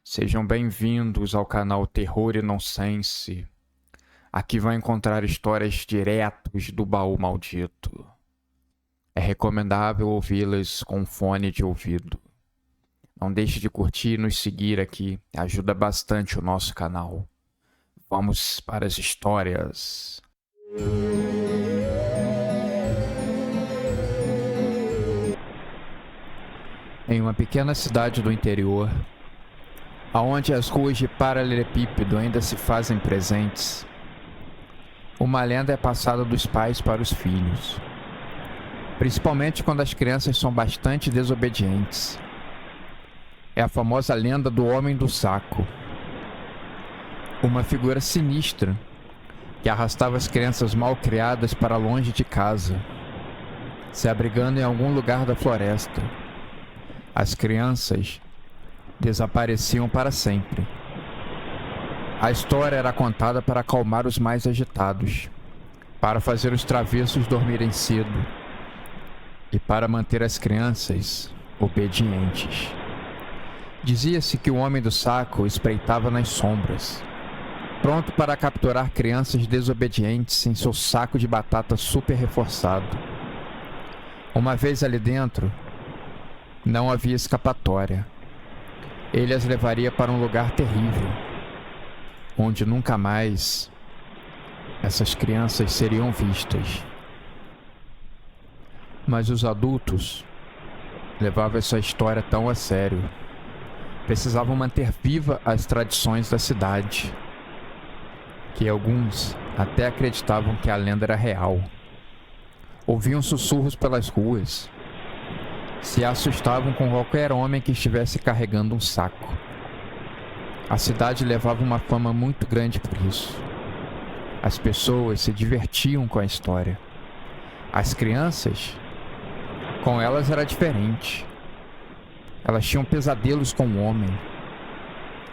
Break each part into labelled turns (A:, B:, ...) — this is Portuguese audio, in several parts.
A: Sejam bem-vindos ao canal Terror e Nonsense. Aqui vai encontrar histórias diretos do baú maldito. É recomendável ouvi-las com fone de ouvido. Não deixe de curtir e nos seguir aqui, ajuda bastante o nosso canal. Vamos para as histórias. Em uma pequena cidade do interior, aonde as ruas de paralelepípedo ainda se fazem presentes, uma lenda é passada dos pais para os filhos, principalmente quando as crianças são bastante desobedientes. É a famosa lenda do Homem do Saco, uma figura sinistra que arrastava as crianças mal criadas para longe de casa, se abrigando em algum lugar da floresta. As crianças desapareciam para sempre. A história era contada para acalmar os mais agitados, para fazer os travessos dormirem cedo e para manter as crianças obedientes. Dizia-se que o Homem do Saco espreitava nas sombras, pronto para capturar crianças desobedientes em seu saco de batata super reforçado. Uma vez ali dentro, não havia escapatória. Ele as levaria para um lugar terrível, onde nunca mais essas crianças seriam vistas. Mas os adultos levavam essa história tão a sério. Precisavam manter viva as tradições da cidade, que alguns até acreditavam que a lenda era real. Ouviam sussurros pelas ruas, se assustavam com qualquer homem que estivesse carregando um saco. A cidade levava uma fama muito grande por isso. As pessoas se divertiam com a história. As crianças, com elas era diferente. Elas tinham pesadelos com o homem.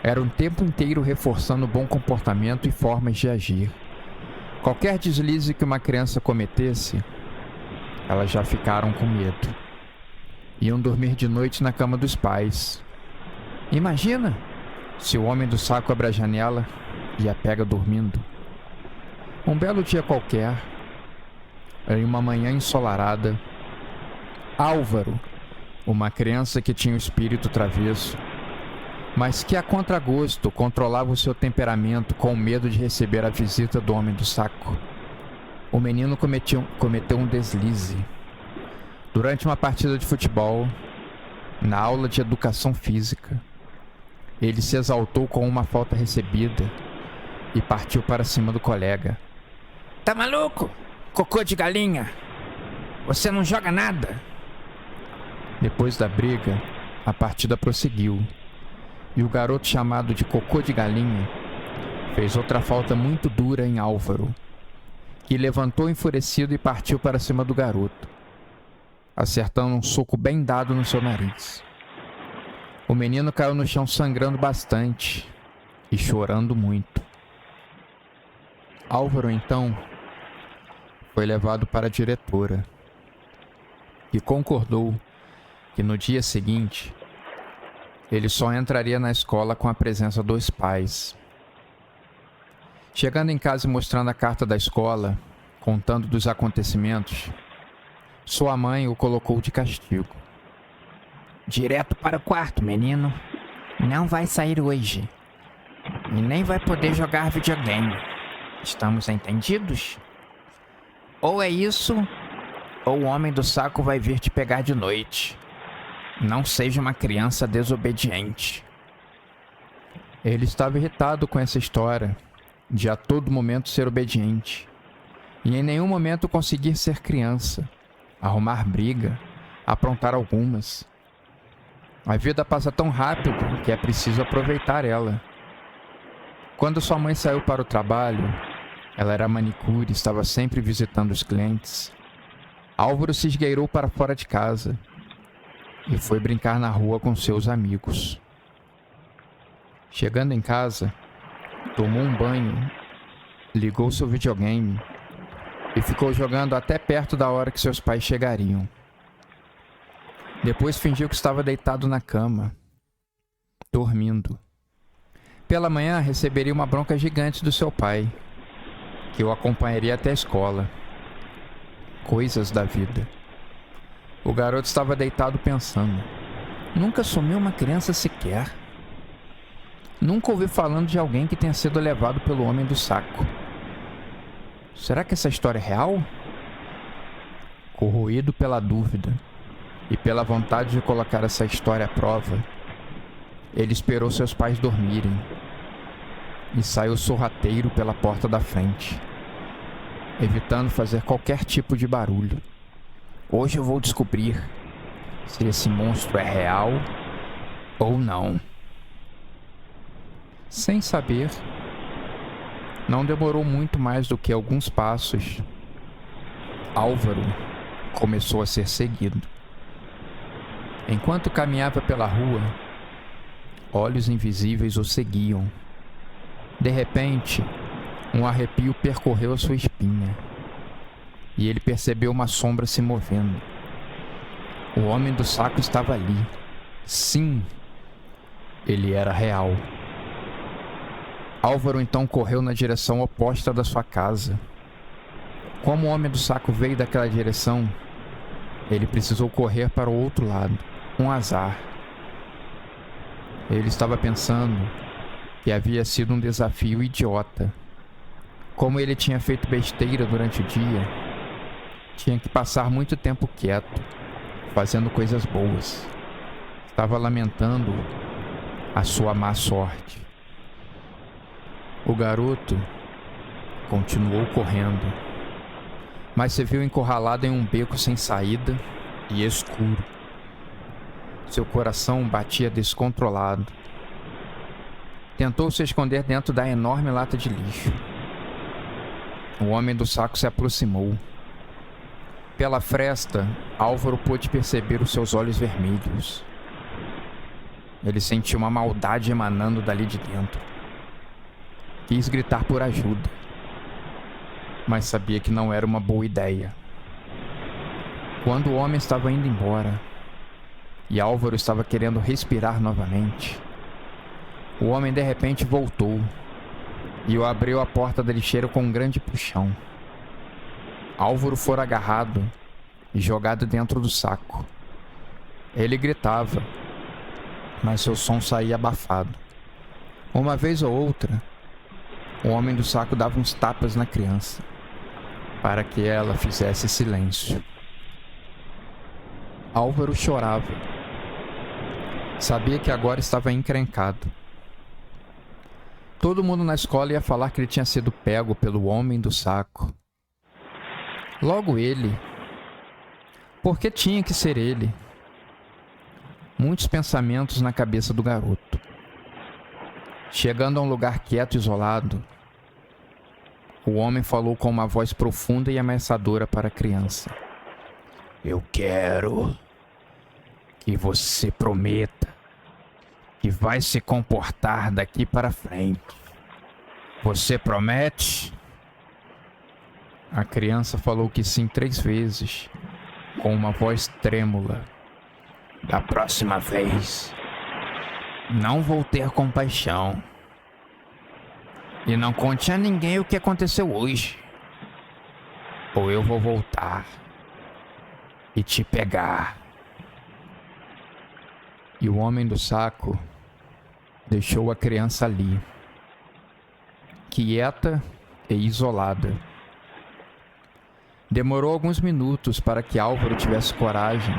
A: Era o tempo inteiro reforçando o bom comportamento e formas de agir. Qualquer deslize que uma criança cometesse, elas já ficaram com medo. Iam dormir de noite na cama dos pais. Imagina se o Homem do Saco abre a janela e a pega dormindo. Um belo dia qualquer, em uma manhã ensolarada, Álvaro, uma criança que tinha o espírito travesso, mas que a contragosto controlava o seu temperamento com medo de receber a visita do Homem do Saco, o menino cometeu um deslize. Durante uma partida de futebol, na aula de educação física, ele se exaltou com uma falta recebida e partiu para cima do colega. "Tá maluco? Cocô de galinha! Você não joga nada!" Depois da briga, a partida prosseguiu e o garoto chamado de Cocô de Galinha fez outra falta muito dura em Álvaro, que levantou enfurecido e partiu para cima do garoto, acertando um soco bem dado no seu nariz. O menino caiu no chão sangrando bastante e chorando muito. Álvaro, então, foi levado para a diretora, que concordou que no dia seguinte ele só entraria na escola com a presença dos pais. Chegando em casa e mostrando a carta da escola, contando dos acontecimentos, sua mãe o colocou de castigo. "Direto para o quarto, menino. Não vai sair hoje. E nem vai poder jogar videogame. Estamos entendidos? Ou é isso, ou o Homem do Saco vai vir te pegar de noite. Não seja uma criança desobediente." Ele estava irritado com essa história de a todo momento ser obediente e em nenhum momento conseguir ser criança, arrumar briga, aprontar algumas. A vida passa tão rápido que é preciso aproveitar ela. Quando sua mãe saiu para o trabalho, ela era manicure e estava sempre visitando os clientes. Álvaro se esgueirou para fora de casa e foi brincar na rua com seus amigos. Chegando em casa, tomou um banho, ligou seu videogame e ficou jogando até perto da hora que seus pais chegariam. Depois fingiu que estava deitado na cama, dormindo. Pela manhã receberia uma bronca gigante do seu pai, que o acompanharia até a escola. Coisas da vida. O garoto estava deitado pensando. Nunca sumiu uma criança sequer. Nunca ouvi falando de alguém que tenha sido levado pelo homem do saco. Será que essa história é real? Corroído pela dúvida e pela vontade de colocar essa história à prova, ele esperou seus pais dormirem e saiu sorrateiro pela porta da frente, evitando fazer qualquer tipo de barulho. Hoje eu vou descobrir se esse monstro é real ou não. Sem saber, não demorou muito mais do que alguns passos. Álvaro começou a ser seguido. Enquanto caminhava pela rua, olhos invisíveis o seguiam. De repente, um arrepio percorreu a sua espinha e ele percebeu uma sombra se movendo. O homem do saco estava ali. Sim, ele era real. Álvaro então correu na direção oposta da sua casa. Como o homem do saco veio daquela direção, ele precisou correr para o outro lado. Um azar. Ele estava pensando que havia sido um desafio idiota. Como ele tinha feito besteira durante o dia, tinha que passar muito tempo quieto, fazendo coisas boas. Estava lamentando a sua má sorte. O garoto continuou correndo, mas se viu encurralado em um beco sem saída e escuro. Seu coração batia descontrolado. Tentou se esconder dentro da enorme lata de lixo. O homem do saco se aproximou. Pela fresta, Álvaro pôde perceber os seus olhos vermelhos. Ele sentiu uma maldade emanando dali de dentro. Quis gritar por ajuda, mas sabia que não era uma boa ideia. Quando o homem estava indo embora e Álvaro estava querendo respirar novamente, o homem de repente voltou e abriu a porta da lixeira com um grande puxão. Álvaro fora agarrado e jogado dentro do saco. Ele gritava, mas seu som saía abafado. Uma vez ou outra, o homem do saco dava uns tapas na criança, para que ela fizesse silêncio. Álvaro chorava. Sabia que agora estava encrencado. Todo mundo na escola ia falar que ele tinha sido pego pelo homem do saco. Logo ele. Por que tinha que ser ele? Muitos pensamentos na cabeça do garoto. Chegando a um lugar quieto e isolado, o homem falou com uma voz profunda e ameaçadora para a criança. Eu quero que você prometa que vai se comportar daqui para frente. Você promete? A criança falou que sim 3 vezes, com uma voz trêmula. Da próxima vez, não vou ter compaixão. E não conte a ninguém o que aconteceu hoje. Ou eu vou voltar e te pegar. E o homem do saco deixou a criança ali, quieta e isolada. Demorou alguns minutos para que Álvaro tivesse coragem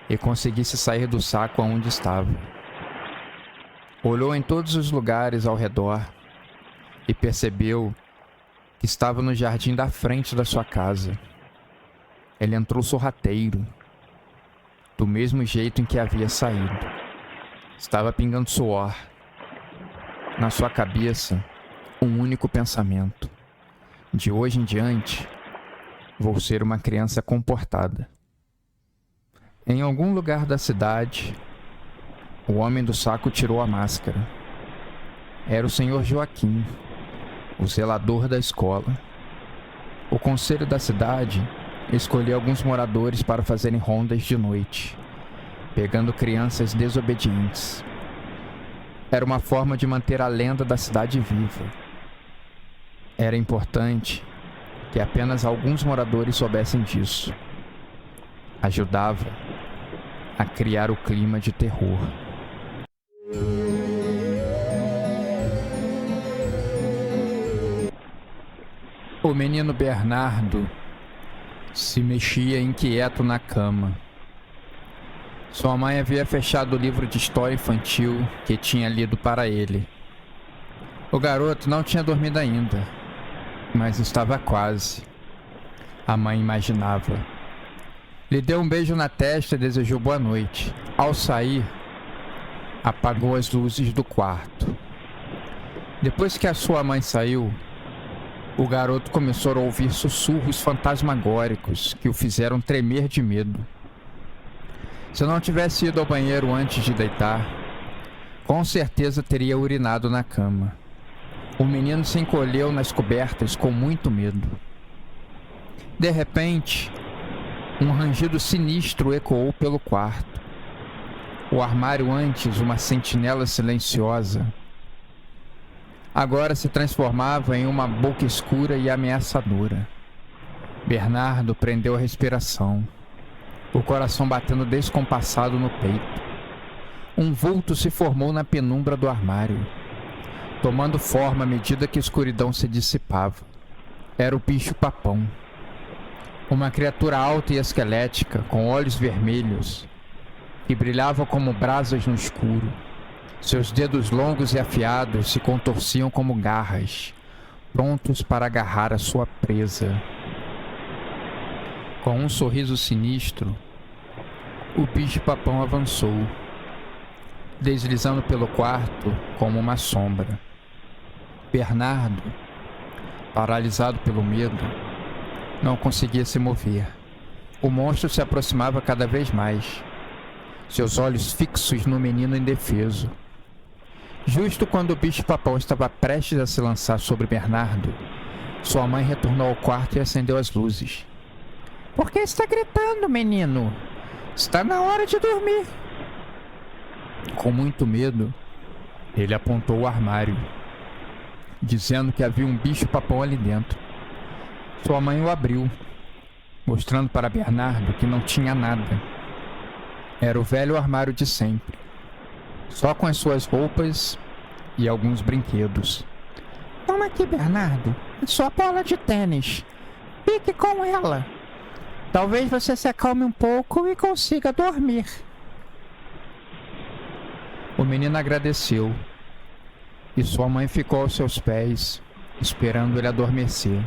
A: e conseguisse sair do saco aonde estava. Olhou em todos os lugares ao redor e percebeu que estava no jardim da frente da sua casa. Ele entrou sorrateiro, do mesmo jeito em que havia saído. Estava pingando suor. Na sua cabeça, um único pensamento. De hoje em diante, vou ser uma criança comportada. Em algum lugar da cidade, o homem do saco tirou a máscara. Era o senhor Joaquim, o zelador da escola. O conselho da cidade escolheu alguns moradores para fazerem rondas de noite, pegando crianças desobedientes. era uma forma de manter a lenda da cidade viva. Era importante que apenas alguns moradores soubessem disso. Ajudava a criar o clima de terror. O menino Bernardo se mexia inquieto na cama. Sua mãe havia fechado o livro de história infantil que tinha lido para ele. O garoto não tinha dormido ainda, mas estava quase. A mãe imaginava. Lhe deu um beijo na testa e desejou boa noite. Ao sair, apagou as luzes do quarto. Depois que a sua mãe saiu, o garoto começou a ouvir sussurros fantasmagóricos que o fizeram tremer de medo. Se não tivesse ido ao banheiro antes de deitar, com certeza teria urinado na cama. O menino se encolheu nas cobertas com muito medo. De repente, um rangido sinistro ecoou pelo quarto. O armário, antes uma sentinela silenciosa, agora se transformava em uma boca escura e ameaçadora. Bernardo prendeu a respiração, o coração batendo descompassado no peito. Um vulto se formou na penumbra do armário, tomando forma à medida que a escuridão se dissipava. Era o bicho-papão. Uma criatura alta e esquelética, com olhos vermelhos, que brilhava como brasas no escuro. Seus dedos longos e afiados se contorciam como garras, prontos para agarrar a sua presa. Com um sorriso sinistro, o bicho-papão avançou, deslizando pelo quarto como uma sombra. Bernardo, paralisado pelo medo, não conseguia se mover. O monstro se aproximava cada vez mais, seus olhos fixos no menino indefeso. Justo quando o bicho-papão estava prestes a se lançar sobre Bernardo, sua mãe retornou ao quarto e acendeu as luzes. Por que está gritando, menino? Está na hora de dormir. Com muito medo, ele apontou o armário, dizendo que havia um bicho-papão ali dentro. Sua mãe o abriu, mostrando para Bernardo que não tinha nada. Era o velho armário de sempre, só com as suas roupas e alguns brinquedos. Toma aqui, Bernardo, a sua bola de tênis. Fique com ela. Talvez você se acalme um pouco e consiga dormir. O menino agradeceu, e sua mãe ficou aos seus pés, esperando ele adormecer.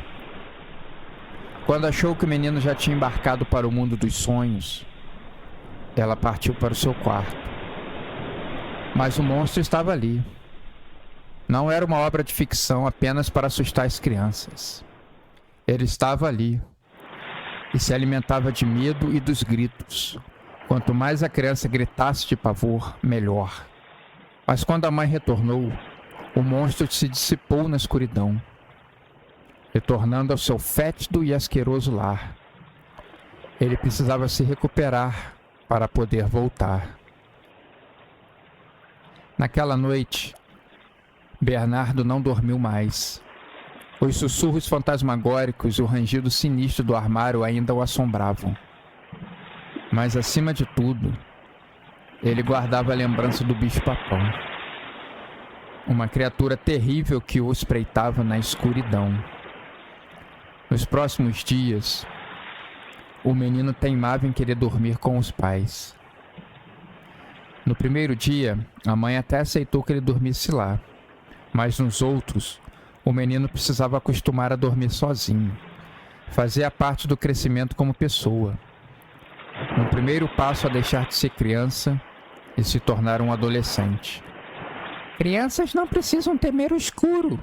A: Quando achou que o menino já tinha embarcado para o mundo dos sonhos, ela partiu para o seu quarto. Mas o monstro estava ali. Não era uma obra de ficção apenas para assustar as crianças. Ele estava ali e se alimentava de medo e dos gritos. Quanto mais a criança gritasse de pavor, melhor. Mas quando a mãe retornou, o monstro se dissipou na escuridão, retornando ao seu fétido e asqueroso lar. Ele precisava se recuperar para poder voltar. Naquela noite, Bernardo não dormiu mais. Os sussurros fantasmagóricos e o rangido sinistro do armário ainda o assombravam. Mas, acima de tudo, ele guardava a lembrança do bicho-papão. Uma criatura terrível que o espreitava na escuridão. Nos próximos dias, o menino teimava em querer dormir com os pais. No primeiro dia, a mãe até aceitou que ele dormisse lá, mas nos outros, o menino precisava acostumar a dormir sozinho. Fazia parte do crescimento como pessoa. Um primeiro passo a deixar de ser criança e se tornar um adolescente. Crianças não precisam temer o escuro,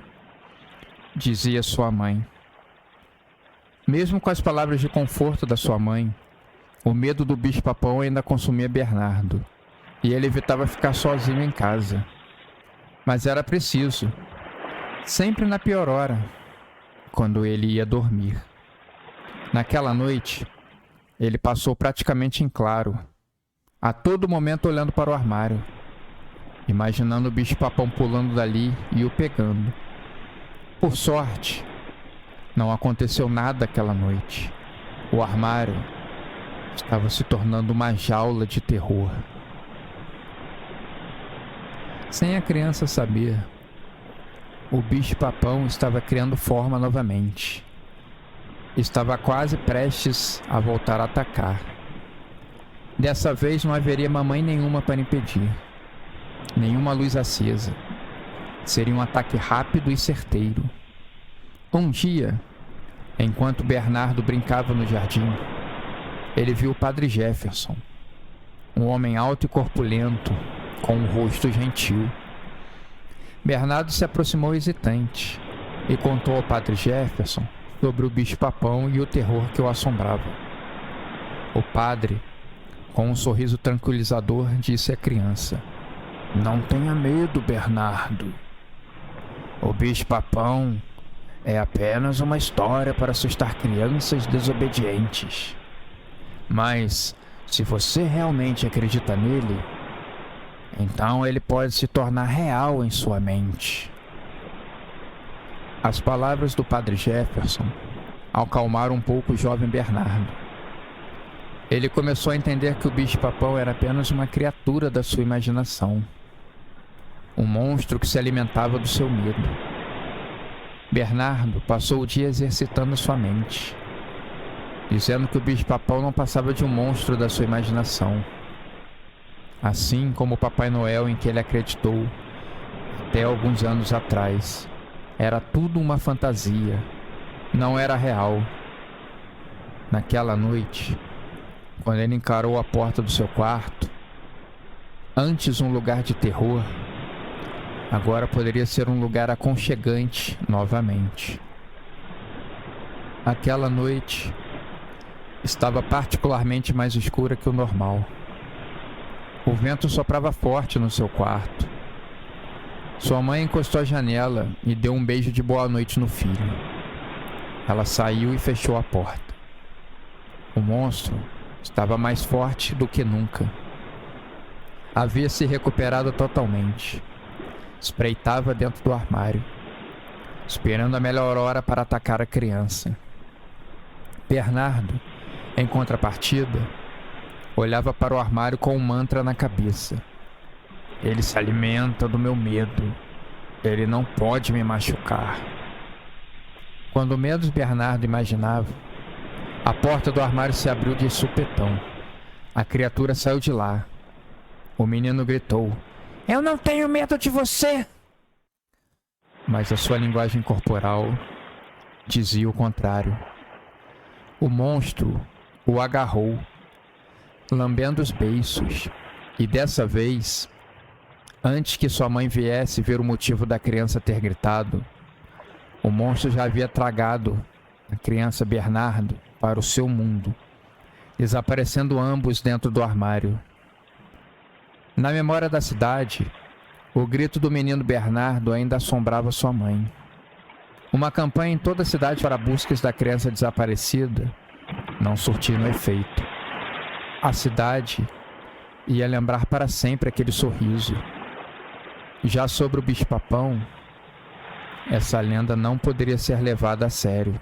A: dizia sua mãe. Mesmo com as palavras de conforto da sua mãe, o medo do bicho-papão ainda consumia Bernardo, e ele evitava ficar sozinho em casa. Mas era preciso, sempre na pior hora, quando ele ia dormir. Naquela noite, ele passou praticamente em claro, a todo momento olhando para o armário. imaginando o bicho-papão pulando dali e o pegando. Por sorte, não aconteceu nada aquela noite. O armário estava se tornando uma jaula de terror. Sem a criança saber, o bicho-papão estava criando forma novamente. Estava quase prestes a voltar a atacar. Dessa vez não haveria mamãe nenhuma para impedir. Nenhuma luz acesa. Seria um ataque rápido e certeiro. Um dia, enquanto Bernardo brincava no jardim, ele viu o Padre Jefferson, um homem alto e corpulento, com um rosto gentil. Bernardo se aproximou hesitante e contou ao Padre Jefferson sobre o bicho-papão e o terror que o assombrava. O padre, com um sorriso tranquilizador, disse à criança: "Não tenha medo, Bernardo. O bicho-papão é apenas uma história para assustar crianças desobedientes. Mas, se você realmente acredita nele, então ele pode se tornar real em sua mente." As palavras do Padre Jefferson acalmaram um pouco o jovem Bernardo. Ele começou a entender que o bicho-papão era apenas uma criatura da sua imaginação, um monstro que se alimentava do seu medo. Bernardo passou o dia exercitando sua mente, dizendo que o bicho-papão não passava de um monstro da sua imaginação, assim como o Papai Noel em que ele acreditou até alguns anos atrás. Era tudo uma fantasia, não era real. Naquela noite, quando ele encarou a porta do seu quarto, antes um lugar de terror, agora poderia ser um lugar aconchegante novamente. Aquela noite estava particularmente mais escura que o normal. O vento soprava forte no seu quarto. Sua mãe encostou a janela e deu um beijo de boa noite no filho. Ela saiu e fechou a porta. O monstro estava mais forte do que nunca. Havia se recuperado totalmente. Espreitava dentro do armário, esperando a melhor hora para atacar a criança. Bernardo, em contrapartida, olhava para o armário com um mantra na cabeça: "Ele se alimenta do meu medo. Ele não pode me machucar." Quando menos Bernardo imaginava, a porta do armário se abriu de supetão. A criatura saiu de lá. O menino gritou: "Eu não tenho medo de você!" Mas a sua linguagem corporal dizia o contrário. O monstro o agarrou, lambendo os beiços, e dessa vez, antes que sua mãe viesse ver o motivo da criança ter gritado, o monstro já havia tragado a criança Bernardo para o seu mundo, desaparecendo ambos dentro do armário. Na memória da cidade, o grito do menino Bernardo ainda assombrava sua mãe. Uma campanha em toda a cidade para buscas da criança desaparecida não surtiu efeito. A cidade ia lembrar para sempre aquele sorriso. Já sobre o bicho-papão, essa lenda não poderia ser levada a sério.